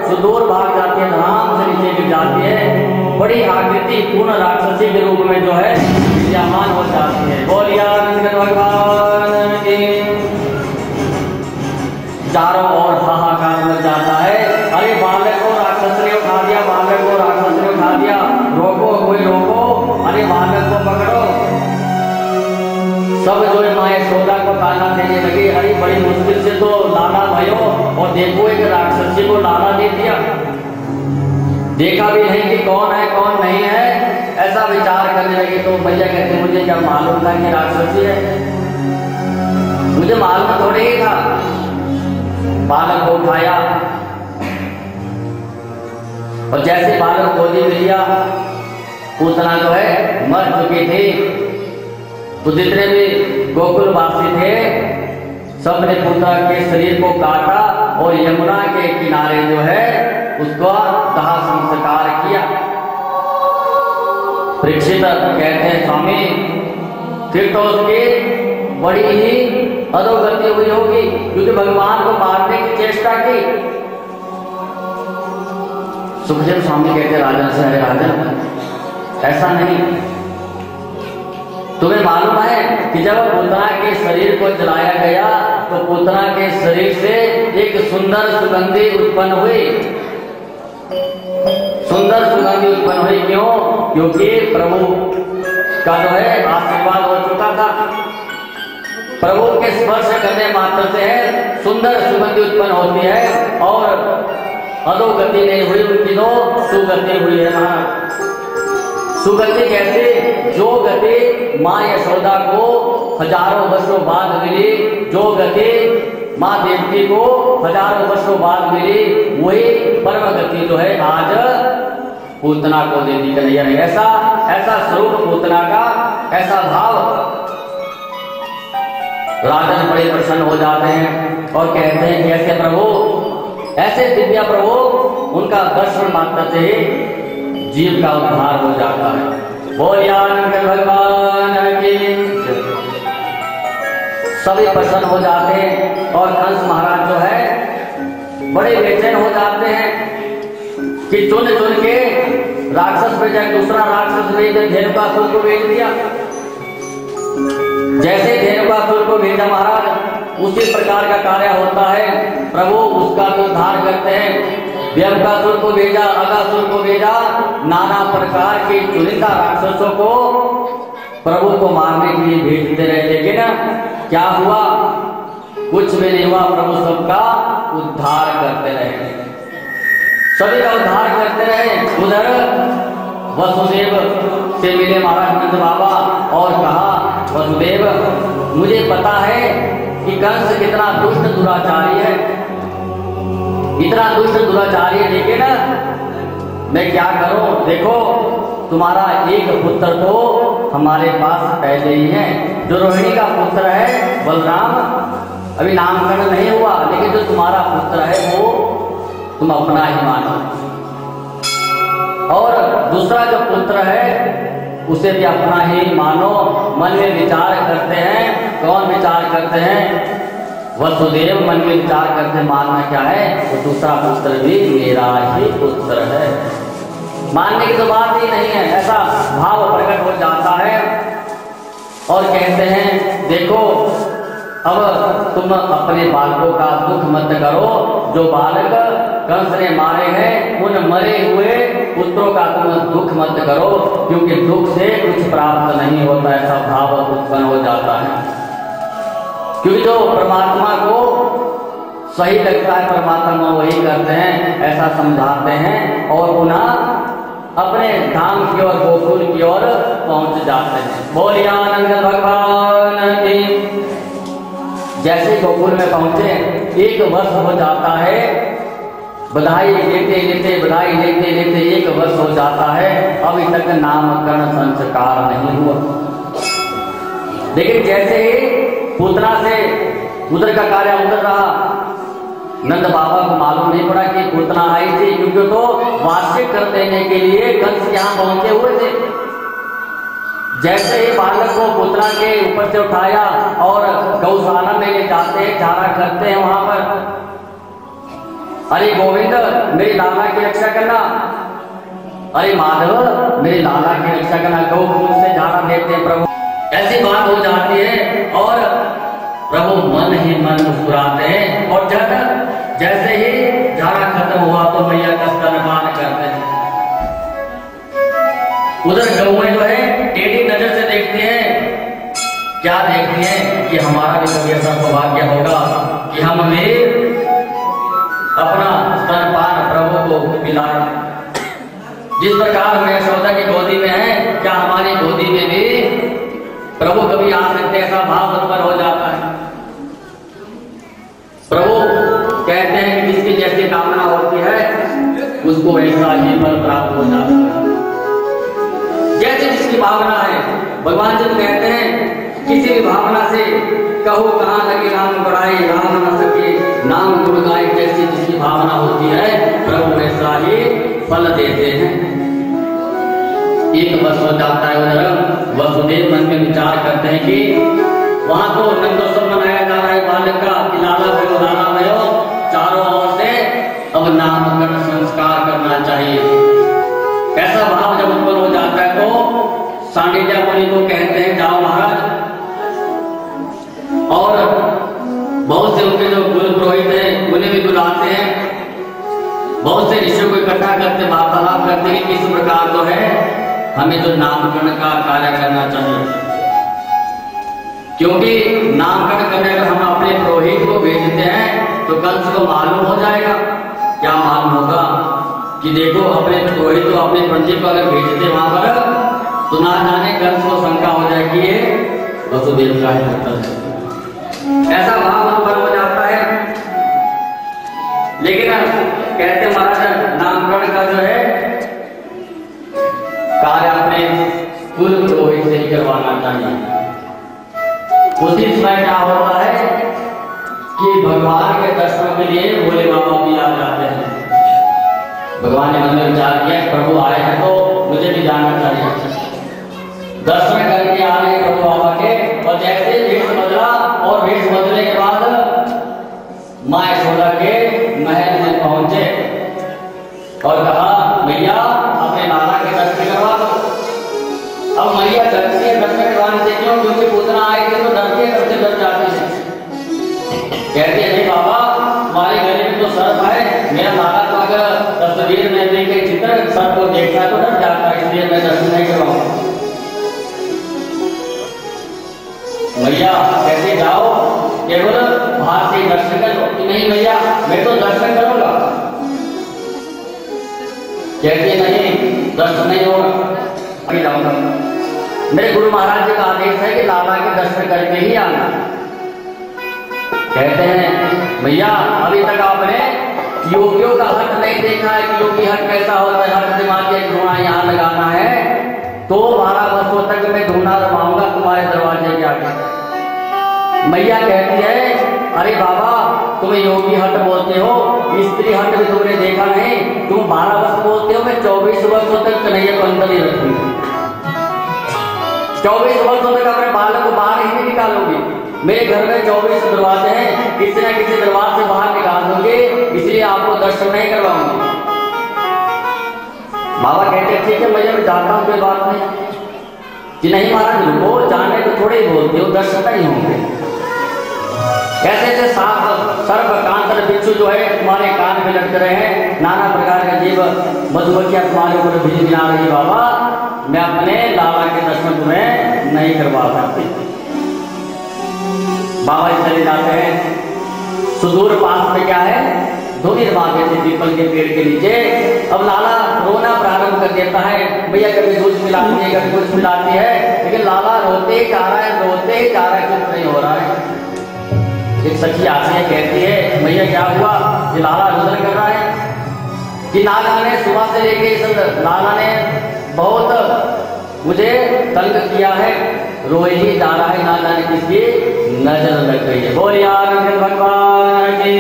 सुदूर भाग जाती है, धड़ाम से नीचे गिर जाती है, बड़ी आकृति पूर्ण राक्षसी के रूप में जो है विद्यमान हो जाती है। बोलिया नंद भगवान की। चारों ओर हाहाकार मच जाता है, अरे बालक को राक्षस ने उठा दिया, बालक को राक्षस ने उठा दिया, रोको कोई रोको, अरे बालक को पकड़ो। सब जो है माँ यशोदा को ताना देने लगे, अरे बड़ी मुश्किल से तो लाला भयो, और देखो एक राक्षसी को लाला दे दिया, देखा भी नहीं कि कौन है कौन नहीं है, ऐसा विचार करने लगे। तो भैया कहते मुझे क्या मालूम था कि राक्षसी है, मुझे मालूम थोड़े ही था। बालक को उठाया और जैसे बालक गोदी में लिया, पूतना जो है मर चुकी थी। तो जितने भी गोकुलवासी थे सबने पूतना के शरीर को काटा और यमुना के किनारे जो है उसका दाह संस्कार किया। परीक्षित कहते हैं स्वामी फिर तो उसकी बड़ी ही अधोगति हुई होगी, क्योंकि भगवान को मारने की चेष्टा की। सुखदेव स्वामी कहते राजन से, अरे राजन ऐसा नहीं, तुम्हें मालूम है कि जब पूतना के शरीर को जलाया गया तो पूतना के शरीर से एक सुंदर सुगंधी उत्पन्न हुई। सुंदर सुगंधी उत्पन्न हुई क्यों? क्योंकि प्रभु का जो है आशीर्वाद हो चुका था। प्रभु के स्पर्श करने मात्र से है सुंदर सुगंधी उत्पन्न होती है, और अधोगति नहीं हुई उनकी, तो सुगति हुई है। महाराज सुगति कैसे? जो गति माँ यशोदा को हजारों वर्षों बाद मिली, जो गति माँ देवकी को हजारों वर्षों बाद मिली, वही परम गति जो है आज पूतना को दे दी कन्हैया ने। ऐसा स्वरूप पूतना का, ऐसा भाव। राजन बड़े प्रसन्न हो जाते हैं और कहते हैं कि ऐसे प्रभु, ऐसे दिव्य प्रभु, उनका दर्शन मात्र से जीव का उद्धार हो जाता है। बोलिया शंकर भगवान की। सभी प्रसन्न हो जाते हैं और कंस महाराज जो है बड़े बेचैन हो जाते हैं कि चुन चुन के राक्षस भेजा, दूसरा राक्षस भेज धेनुकासुर को भेज दिया। जैसे धेनुकासुर को भेजा महाराज, उसी प्रकार का कार्य होता है, प्रभु उसका तो उद्धार करते हैं। व्यंकासुर को भेजा, अगासुर को भेजा, नाना प्रकार के चुनिंदा राक्षसों को प्रभु को मारने के लिए भेजते रहे, लेकिन क्या हुआ? कुछ भी नहीं हुआ। प्रभु सबका उद्धार करते रहे, सभी का उद्धार करते रहे। उधर वसुदेव से मिले महाराज नंद बाबा और कहा, वसुदेव मुझे पता है कि कंस कितना दुष्ट दुराचारी है, इतना दुष्ट दुराचारी है, लेकिन मैं क्या करूं? देखो तुम्हारा एक पुत्र तो हमारे पास पहले ही है, जो रोहिणी का पुत्र है बलराम, अभी नामकरण नहीं हुआ, लेकिन जो तुम्हारा पुत्र है वो तुम अपना ही मानो। और दूसरा जो पुत्र है उसे भी अपना ही मानो। मन में विचार करते हैं, कौन विचार करते हैं? वसुदेव मन में विचार करते, मानना क्या है? तो दूसरा पुत्र भी मेरा ही पुत्र है, मानने की तो बात ही नहीं है। ऐसा भाव प्रकट हो जाता है और कहते हैं देखो अब तुम अपने बालकों का दुख मत करो, जो बालक कंस ने मारे हैं उन मरे हुए पुत्रों का तुम दुख मत करो, क्योंकि दुख से कुछ प्राप्त नहीं होता, ऐसा भाव उत्पन्न हो जाता है। क्योंकि जो परमात्मा को सही लगता है परमात्मा वही करते हैं, ऐसा समझाते हैं और पुनः अपने धाम की ओर, गोकुल की ओर पहुंच जाते हैं। बोलिया नंद भगवान की। जैसे गोकुल में पहुंचे 1 वर्ष हो जाता है, बधाई लेते लेते 1 वर्ष हो जाता है, अभी तक नामकरण संस्कार नहीं हुआ। लेकिन जैसे ही पूतना से उधर का कार्य उधर रहा, नंद बाबा को मालूम नहीं पड़ा कि पूतना आई थी, क्योंकि तो वार्षिक कर देने के लिए कंस यहाँ पहुंचे हुए थे। जैसे ही बालक को पूतना के ऊपर से उठाया और गौशाला में ले जाते हैं, चारा करते हैं वहां पर, अरे गोविंद मेरे लाला की रक्षा करना, अरे माधव मेरे लाला की रक्षा करना, गौ फूल से झाड़ा देते हैं प्रभु। ऐसी बात हो जाती है और प्रभु मन ही मन मुस्कुराते हैं और जैसे ही झाड़ा खत्म हुआ तो मैया का स्तनपान करते हैं। उधर गौएं जो है टेढ़ी नजर से देखती हैं, क्या देखती हैं कि हमारा भी कभी ऐसा सौभाग्य होगा कि हम भी अपना स्तनपान प्रभु को पिलाएं। जिस प्रकार मैं यशोदा की गोदी में है, क्या हमारी गोदी में भी प्रभु कभी आ सकते, ऐसा भाव उत्पन्न हो जाता है। प्रभु कहते हैं कि जिसकी जैसी कामना होती है उसको ऐसा ही फल प्राप्त हो जाता है। जैसे जिसकी भावना है, भगवान जी कहते हैं किसी भी भावना से कहो कहाँ लगे नाम बढ़ाए, राम न सके नाम गुण गाए। जैसी जिसकी भावना होती है प्रभु ऐसा ही फल देते हैं। एक वर्ष हो जाता है उधर वसुदेव मन में विचार करते हैं कि वहां तो नंदोत्सव मनाया जा रहा है बालक का, लाला भयो चारों ओर से अब नामकरण संस्कार करना चाहिए। ऐसा भाव जब उत्पन्न हो जाता है तो सांडिल्य मुनि को कहते हैं जाओ महाराज, और बहुत से उनके जो गुरु पुरोहित हैं उन्हें भी बुलाते हैं, बहुत से ऋषियों को इकट्ठा करते वार्तालाप करते हैं किस प्रकार तो है हमें तो नामकरण का कार्य करना चाहिए। क्योंकि नामकरण करने अगर हम अपने पुरोहित को भेजते हैं तो कंस को मालूम हो जाएगा, क्या मालूम होगा कि देखो अपने पुरोहित को अपने पंडित को अगर भेजते वहां पर तो ना जाने कंस को शंका हो जाएगी ये वसुदेव का ही पुत्र है, ऐसा भाव उत्पन्न हो जाता है। लेकिन कहते महाराज नामकरण का जो है कार्य अपने कुल पुरोहित से ही करवाना चाहिए। उसी समय क्या होता है कि भगवान के दर्शन के लिए भोले बाबा भी आ जाते हैं। भगवान ने मन में विचार किया प्रभु आए हैं तो मुझे भी जाना चाहिए। दर्शन करके आ रहे प्रभु बाबा के, और जैसे वेश बदला और वेश बदलने के बाद माँ यशोदा के महल में पहुंचे और कहा मैया अपने लाला के दर्शन करवा दो। अब मैया डरती है दर्शन करवाने से, क्यों? क्योंकि पूतना आए थे तो डरते डरते डर जाते हैं। कहते हैं बाबा हमारे गले में तो सर्प है, मेरा लाला तो अगर तस्वीर में देखे चित्र सर्प को देखता तो डर जाता है, इसलिए मैं दर्शन नहीं करवाऊंगा। भैया कहते जाओ केवल बाहर से दर्शन करो। नहीं भैया मैं तो दर्शन करूंगा। कहते नहीं दर्शन नहीं होगा, अभी जाऊंगा। मेरे गुरु महाराज जी का आदेश है कि लाला के दर्शन करके ही आना। कहते हैं भैया अभी तक आपने योगियों का हट नहीं देखा है कि योगी हट कैसा होता है। हट दिमाग एक धुआं यहाँ लगाना है तो 12 वर्षों तक मैं धुना रमाऊंगा तुम्हारे दरवाजे के आगे। मैया कहती है अरे बाबा तुम योगी हट बोलते हो, स्त्री हट भी तुमने देखा नहीं। तुम 12 वर्ष बोलते हो, मैं 24 वर्षों तक कन्हैया को अंदर ही रखूंगी। 24 वर्षों तक अपने बालक को बाहर ही नहीं निकालूंगी। मेरे घर में 24 दरवाजे हैं, किसी न किसी दरवाजे से बाहर निकाल दूंगी, इसलिए आपको दर्शन नहीं करवाऊंगी। बाबा कहते ठीक है भैया मैं जाता हूँ, कोई बात नहीं। कि नहीं महाराज रुको, जाने तो थोड़े ही बोलते हो, दर्शन नहीं होंगे। ऐसे ऐसे सांप सर्प कांतर बिच्छू जो है तुम्हारे कान में लटक रहे हैं, नाना प्रकार के जीव मधुमक्खियां तुम्हारे ऊपर भीज गिरा रही है। बाबा मैं अपने लाला के दर्शन तुम्हें नहीं करवा सकती। बाबा जी चले जाते हैं। सुदूर पास में क्या है, धोनी रमाते थे पीपल के पेड़ के नीचे। अब लाला रोना प्रारंभ कर देता है। भैया कभी दूध पिलाती है, कभी कुछ पिलाती है, लेकिन लाला रोते ही जा रहा है, रोते ही जा रहा है, कुछ नहीं हो रहा है। एक सखी आती है, कहती है भैया क्या हुआ, ये लाला रुदन कर रहा है कि ना जाने सुबह से लेके लाला ने बहुत मुझे तंग किया है, रोए ही जा रहा है, ना जाने किसकी नजर लग गई है। बोलिए भगवान की